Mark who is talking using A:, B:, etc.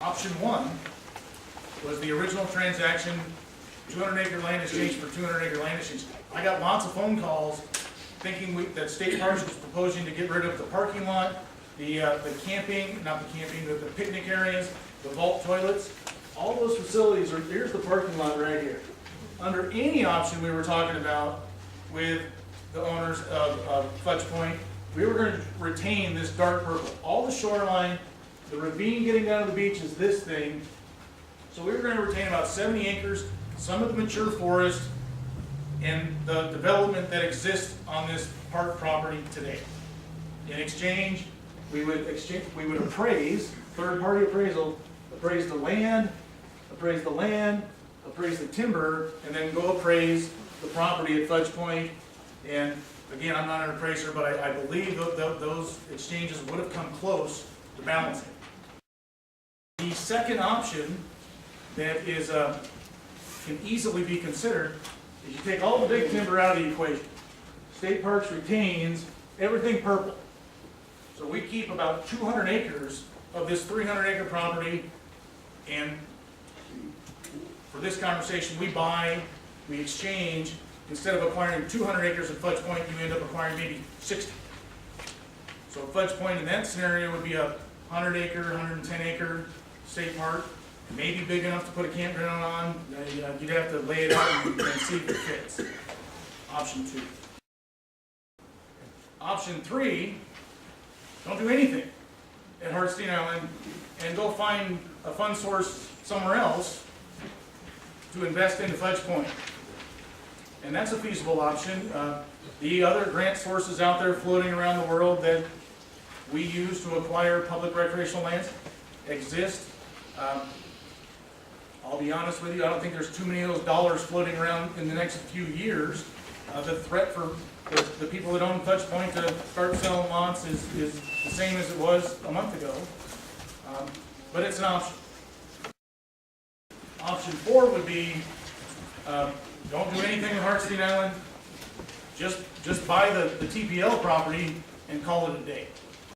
A: Option one was the original transaction, 200-acre land exchange for 200-acre land exchange. I got lots of phone calls thinking that State Parks was proposing to get rid of the parking lot, the camping, not the camping, the picnic areas, the vault toilets. All those facilities are, here's the parking lot right here. Under any option we were talking about with the owners of Fudge Point, we were going to retain this dark purple. All the shoreline, the ravine getting down to the beach is this thing. So we were going to retain about 70 acres, some of the mature forest, and the development that exists on this park property today. In exchange, we would appraise, third-party appraisal, appraise the land, appraise the timber, and then go appraise the property at Fudge Point. And again, I'm not an appraiser, but I believe those exchanges would have come close to balancing. The second option that is can easily be considered is you take all the big timber out of the equation. State Parks retains everything purple. So we keep about 200 acres of this 300-acre property, and for this conversation, we exchange, instead of acquiring 200 acres at Fudge Point, you end up acquiring maybe 60. So Fudge Point in that scenario would be a 100-acre, 110-acre state park, maybe big enough to put a campground on. You'd have to lay it out and see if it fits. Option two. Option three, don't do anything at Hartstein Island and go find a fund source somewhere else to invest into Fudge Point. And that's a feasible option. The other grant sources out there floating around the world that we use to acquire public recreational lands exist. I'll be honest with you, I don't think there's too many of those dollars floating around in the next few years. The threat for the people that own Fudge Point to start selling lots is the same as it was a month ago. But it's an option. Option four would be don't do anything with Hartstein Island. Just buy the TPL property and call it a day.